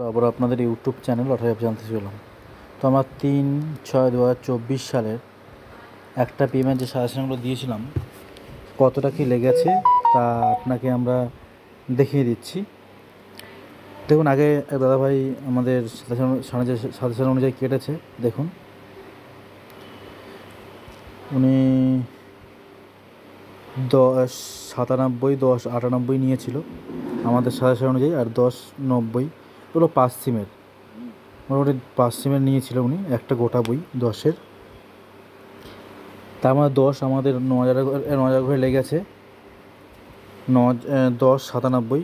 আবার আপনাদের YouTube channel অর্থাৎ জানতে চললাম। তো আমরা 3/6/2024 সালের একটা পেমেন্ট যে সাজেশনগুলো দিয়েছিলাম কতটা কী লেগেছে তা আপনাকে আমরা দেখিয়ে দিচ্ছি। দেখুন, আগে দাদাভাই আমাদের সাজেশন অনুযায়ী কেটেছে। দেখুন, উনি 1097, 1098 নিয়েছিল আমাদের সাজেশন অনুযায়ী, আর 1090 এগুলো 5 সিমের, মোটামুটি 5 সিমের নিয়েছিল উনি একটা গোটা বই 10-এর। তার মানে 10 আমাদের 9,000 ঘরে লেগেছে 1097।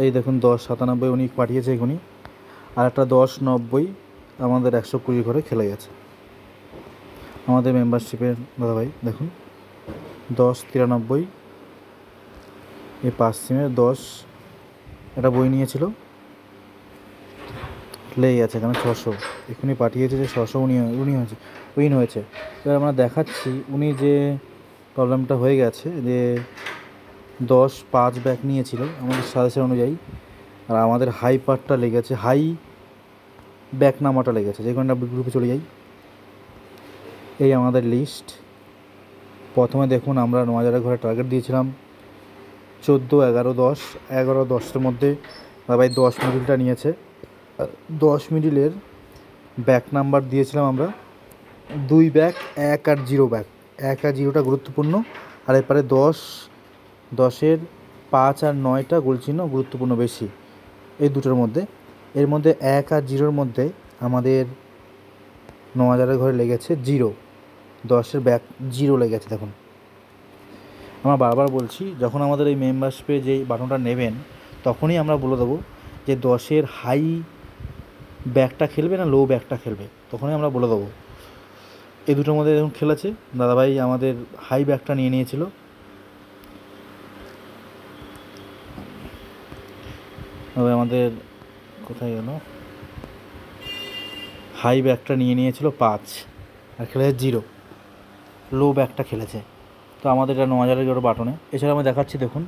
এই দেখুন 1097 উনি পাঠিয়েছে এখনই, আর একটা 1090 আমাদের 120 ঘরে খেলে গেছে আমাদের মেম্বারশিপের দাদাভাই। দেখুন 1093 এই 5 সিমের 10 একটা বই নিয়েছিল, লেগে গেছে এখানে 600। এখনই পাঠিয়েছে যে 600 উইন হয়েছে। এবার আমরা দেখাচ্ছি উনি যে প্রবলেমটা হয়ে গেছে যে 10-5 ব্যাক নিয়েছিল আমাদের সাজেশন অনুযায়ী, আর আমাদের হাই পার্টটা লেগেছে, হাই ব্যাক নামাটা লেগেছে। যে কোনো গ্রুপে চলে যাই, এই আমাদের লিস্ট। প্রথমে দেখুন আমরা 9,000 ঘরে টার্গেট দিয়েছিলাম 14, 11, 10। 11, 10-এর মধ্যে ভাই 10 মিডিলটা নিয়েছে। 10 মিডিলের ব্যাক নাম্বার দিয়েছিলাম আমরা 2 ব্যাক, 1 আর 0 ব্যাক। 1 আর 0টা গুরুত্বপূর্ণ, আর এরপরে 10-10-এর 5 আর 9টা গোলচিহ্ন গুরুত্বপূর্ণ বেশি, এই দুটোর মধ্যে। এর মধ্যে 1 আর 0-র মধ্যে আমাদের 9,000 ঘরে লেগেছে 0, 10-এর ব্যাক 0 লেগেছে। দেখুন, আমরা বারবার বলছি, যখন আমাদের এই মেম্বারশিপে যেই বাটনটা নেবেন তখনই আমরা বলে দেবো যে 10-এর হাই ব্যাকটা খেলবে না লো ব্যাকটা খেলবে, তখনই আমরা বলে দেবো। এই দুটোর মধ্যে যখন খেলেছে দাদাভাই আমাদের হাই ব্যাকটা নিয়ে নিয়েছিল। তবে আমাদের কোথায় গেল, হাই ব্যাকটা নিয়ে নিয়েছিল 5 আর খেলেছে 0, লো ব্যাকটা খেলেছে। তো আমাদের এটা 9,000 বাটনে। এছাড়া আমি দেখাচ্ছি, দেখুন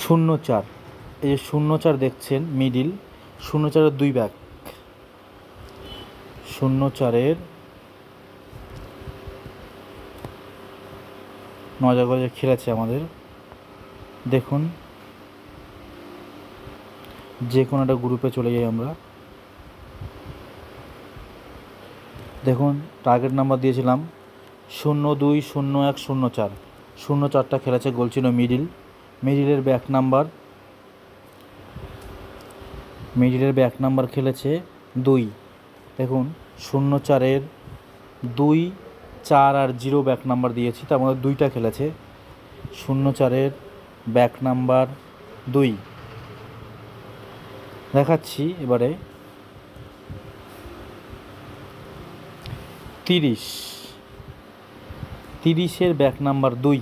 0-4, এই যে 0-4 দেখছেন মিডিল, 0-4-এর 2 ব্যাক, 0-4-এর 9,000 ঘরে খেলেছে আমাদের। দেখুন, যে কোনো একটা গ্রুপে চলে যাই আমরা। দেখুন টার্গেট নাম্বার দিয়েছিলাম 02, 01, 04। 0-4টা খেলেছে গোলচিহ্ন মিডিলের ব্যাক নাম্বার খেলেছে 2। দেখুন 0-4-এর 2, 4 আর 0 ব্যাক নাম্বার দিয়েছি, তার মধ্যে 2টা খেলেছে। 0-4-এর ব্যাক নাম্বার 2 দেখাচ্ছি। এবারে 30-এর ব্যাক নাম্বার 2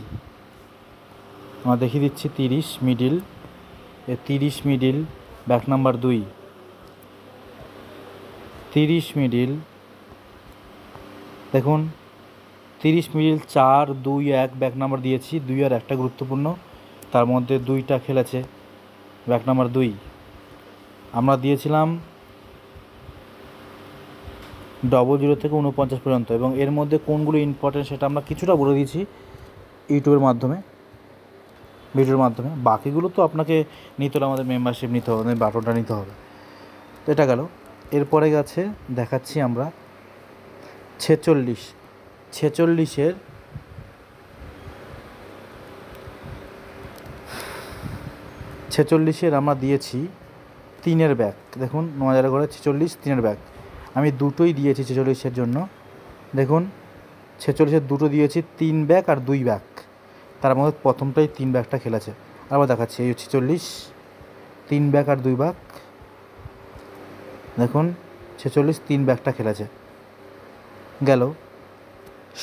আমরা দেখিয়ে দিচ্ছি। 30 middle, 30 middle back number 2, 30 middle. দেখুন 30 মিডিল 4, 2, 1 ব্যাক নাম্বার দিয়েছি। 2 আর 1টা গুরুত্বপূর্ণ, তার মধ্যে 2টা খেলেছে ব্যাক নাম্বার 2। আমরা দিয়েছিলাম 00 থেকে 49 পর্যন্ত, এবং এর মধ্যে কোনগুলো ইম্পর্টেন্ট সেটা আমরা কিছুটা বলে দিয়েছি ইউটিউবের মাধ্যমে, ভিডিওর মাধ্যমে। বাকিগুলো তো আপনাকে নিতে হলে আমাদের মেম্বারশিপ নিতে হবে, বাটনটা নিতে হবে। তো এটা গেল। এরপরে গেছে দেখাচ্ছি আমরা 46-এর আমরা দিয়েছি 3-এর ব্যাক। দেখুন 9,000 ঘরে 46, 3-এর ব্যাক আমি দুটোই দিয়েছি 46-এর জন্য। দেখুন 46-এর দুটো দিয়েছি, 3 ব্যাক আর 2 ব্যাক, তার মধ্যে প্রথমটাই 3 ব্যাকটা খেলেছে। আবার দেখাচ্ছি, এই 46, 3 ব্যাক আর 2 ব্যাক। দেখুন 46, 3 ব্যাকটা খেলেছে। গেল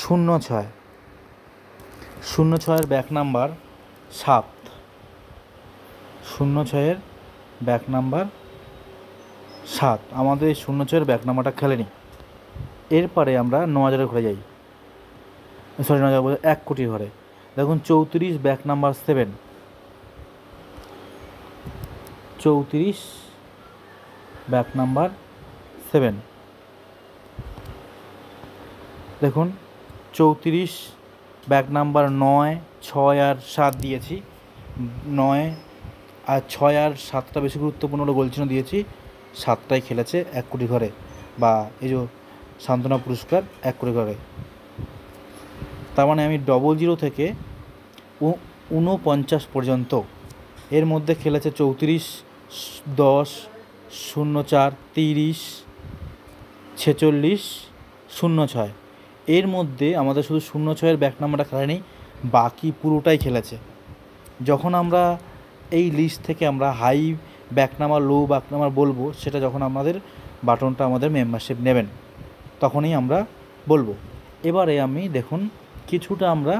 0-6-এর ব্যাক নাম্বার 7। 0-6-এর ব্যাক নাম্বার 7 আমাদের এই 0-6-এর ব্যাক নাম্বারটা খেলেনি। এরপরে আমরা 9,000 ঘরে যাই, 9,000 1 কোটি ঘরে। দেখুন 34 ব্যাক নাম্বার 7, 34 ব্যাক নাম্বার 7। দেখুন 34 ব্যাক নাম্বার 9, 6 আর 7 দিয়েছি। 9 আর 6 আর 7টা বেশি গুরুত্বপূর্ণ বলে বলছি না, দিয়েছি 7টাই খেলেছে 1 কোটি ঘরে, বা এই যে সান্ত্বনা পুরস্কার 1 কোটি ঘরে। তার মানে আমি 00 থেকে 49 পর্যন্ত এর মধ্যে খেলেছে 34, 10, 04, 30, 46, 06। এর মধ্যে আমাদের শুধু 06-এর ব্যাক নাম্বারটা খেলেনি, বাকি পুরোটাই খেলেছে। যখন আমরা এই লিস্ট থেকে আমরা high back number, low back number বলবো, সেটা যখন আমাদের বাটনটা আমাদের মেম্বারশিপ নেবেন তখনই আমরা বলবো। এবারে আমি দেখুন কিছুটা আমরা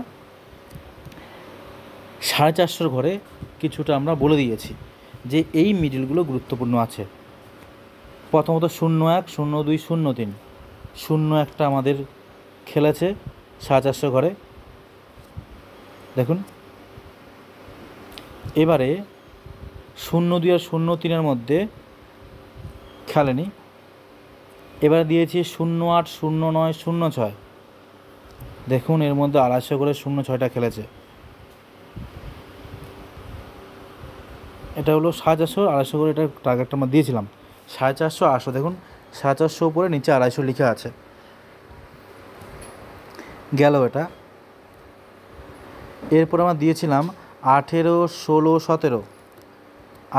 450 ঘরে কিছুটা আমরা বলে দিয়েছি যে এই মিডিলগুলো গুরুত্বপূর্ণ আছে। প্রথমত 01, 02, 03, 01টা আমাদের খেলেছে 450 ঘরে। দেখুন এবারে 02 আর 03-এর মধ্যে খেলেনি। এবারে দিয়েছি 08, 09, 06। দেখুন এর মধ্যে 250 করে 06টা খেলেছে। এটা হলো 450, 250 করে এটার টার্গেটটা আমরা দিয়েছিলাম। 450, 800, দেখুন 450 উপরে, নিচে 250 লেখা আছে। গেল এটা। এরপর আমরা দিয়েছিলাম 18, 16, 17,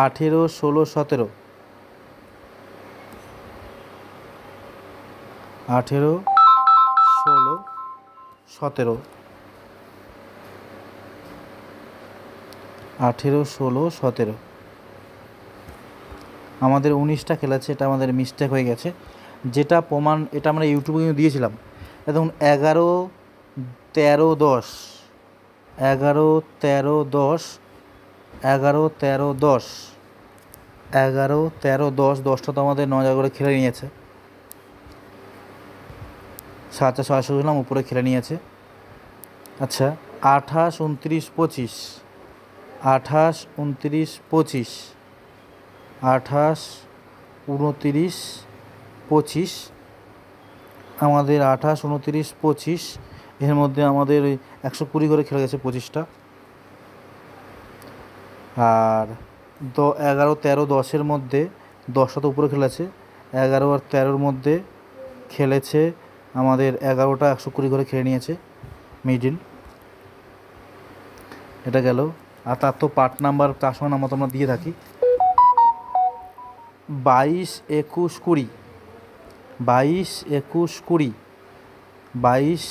18, 16, 17, 18, 16, 17, 18, 16, 17। আমাদের 19টা খেলেছে, এটা আমাদের মিস্টেক হয়ে গেছে, যেটা প্রমাণ এটা আমরা ইউটিউবে দিয়েছিলাম। দেখুন 11, 13, 10, 11, 13, 10, 11, 13, 10, 11, 13, 10, 10টা তো আমাদের 9 জায়গা করে খেলে নিয়েছে। 750 দিলাম, উপরে খেলে নিয়েছে। আচ্ছা 28, 29, 25, 28, 29, 25, 28, 29, 25, আমাদের 28, 29, 25, এর মধ্যে আমাদের ওই 120 করে খেলে গেছে 25টা। আর 11, 13, 10-এর মধ্যে 10টা তো উপরে খেলেছে। 11 আর 13-র মধ্যে খেলেছে আমাদের 11টা 120 করে খেলে নিয়েছে মিডিল। এটা গেল। আর তার তো পার্ট নাম্বার তার সঙ্গে নাম্বার তো আমরা দিয়ে থাকি। 22, 21, 20, 22, 21, 20, 22,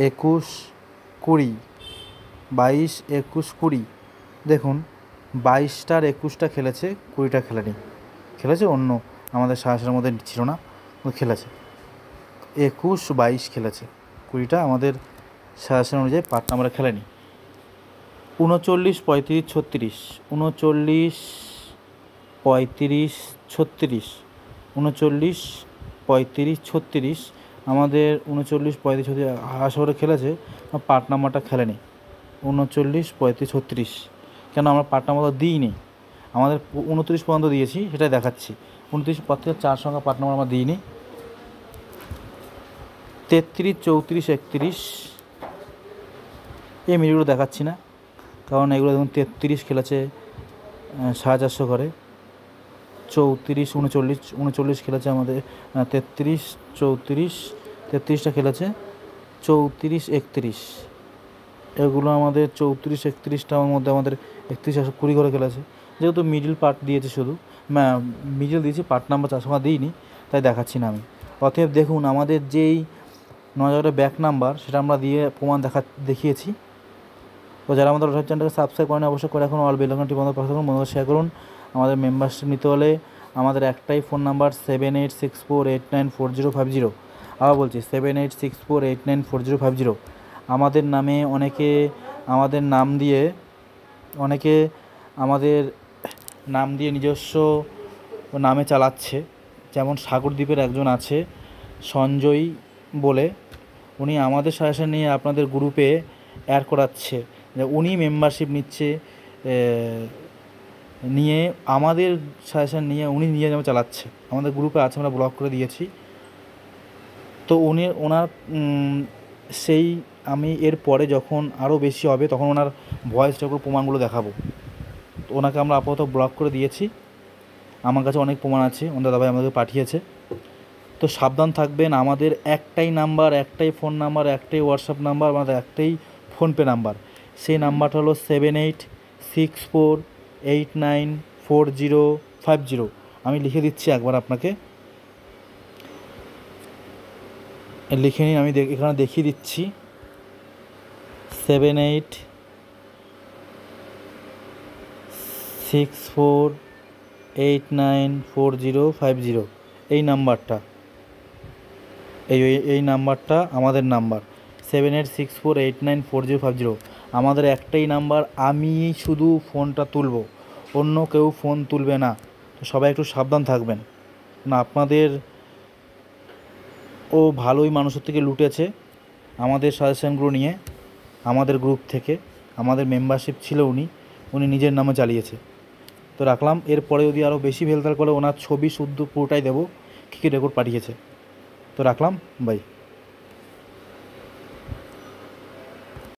21, 20, 22, 21, 20। দেখুন 22টার 21টা খেলেছে, 20টা খেলেনি। খেলেছে অন্য আমাদের 700-এর মধ্যে ছিল না, খেলেছে 21, 22 খেলেছে, 20টা আমাদের 700 অনুযায়ী পার্ট নাম্বারে খেলেনি। 39, 35, 36, 39, 35, 36, 39, 35, 36, আমাদের 39, 35, 36 250 করে খেলেছে, পার্ট নাম্বারটা খেলেনি। 39, 35, 36 কেন আমরা পার্ট নাম্বার দিইনি, আমাদের 29 পর্যন্ত দিয়েছি, সেটাই দেখাচ্ছি। 29 পর থেকে 4 সংখ্যা পার্ট নাম্বার আমরা দিইনি। 33, 34, 31 এই মিনিটগুলো দেখাচ্ছি না, কারণ এগুলো দেখুন 33 খেলেছে 450 করে, 34, 39, 39 খেলেছে আমাদের 33, 34, 33টা খেলেছে 34, 31, এগুলো আমাদের 34, 31টার মধ্যে আমাদের 31, 120 করে খেলেছে। যেহেতু মিডিল পার্ট দিয়েছে, শুধু মিডিল দিয়েছি, পার্ট নাম্বার 4 সংখ্যা দিইনি, তাই দেখাচ্ছি না আমি। অতএব দেখুন আমাদের যেই 9 ব্যাক নাম্বার, সেটা আমরা দিয়ে প্রমাণ দেখিয়েছি। তো যারা আমাদের চ্যানেলটাকে সাবস্ক্রাইব করেন অবশ্যই করে, এখন অল বেল আইকনটি বন্ধ পাশে থাকুন, বন্ধুরা শেয়ার করুন। আমাদের মেম্বারশিপ নিতে হলে আমাদের একটাই ফোন নাম্বার 7864894050। আবার বলছি 7864894050। আমাদের নামে অনেকে আমাদের নাম দিয়ে নিজস্ব নামে চালাচ্ছে। যেমন সাগরদ্বীপের একজন আছে সঞ্জয় বলে, উনি আমাদের সাজেশন নিয়ে আপনাদের গ্রুপে অ্যাড করাচ্ছে, যে উনি মেম্বারশিপ নিচ্ছে নিয়ে আমাদের সাজেশন নিয়ে উনি নিয়ে যেমন চালাচ্ছে, আমাদের গ্রুপে আছে, আমরা ব্লক করে দিয়েছি। তো ওনার সেই আমি এর পরে যখন আরও বেশি হবে তখন ওনার ভয়েসটার উপর প্রমাণগুলো দেখাবো। তো ওনাকে আমরা আপাতত ব্লক করে দিয়েছি। আমার কাছে অনেক প্রমাণ আছে, ওনার দাদাভাই আমাদেরকে পাঠিয়েছে। তো সাবধান থাকবেন। আমাদের একটাই নাম্বার, একটাই ফোন নাম্বার, একটাই হোয়াটসঅ্যাপ নাম্বার, আমাদের একটাই ফোনপে নাম্বার। সেই নাম্বারটা হলো 7864894050। আমি লিখে দিচ্ছি একবার আপনাকে, লিখে নিন। আমি এখানে দেখিয়ে দিচ্ছি 7864894050, এই নাম্বারটা, এই নাম্বারটা আমাদের নাম্বার 7864894050। আমাদের একটাই নাম্বার, আমি শুধু ফোনটা তুলব, অন্য কেউ ফোন তুলবে না। তো সবাই একটু সাবধান থাকবেন না। আপনাদের ও ভালোই মানুষের থেকে লুটেছে আমাদের সাজেশনগুলো নিয়ে, আমাদের গ্রুপ থেকে, আমাদের মেম্বারশিপ ছিল, উনি নিজের নামে চালিয়েছে। তো রাখলাম। এরপরে যদি আরও বেশি ভেলতাল করে ওনার ছবি শুদ্ধ পুরোটাই দেবো, কী কী রেকর্ড পাঠিয়েছে। তো রাখলাম, বাই।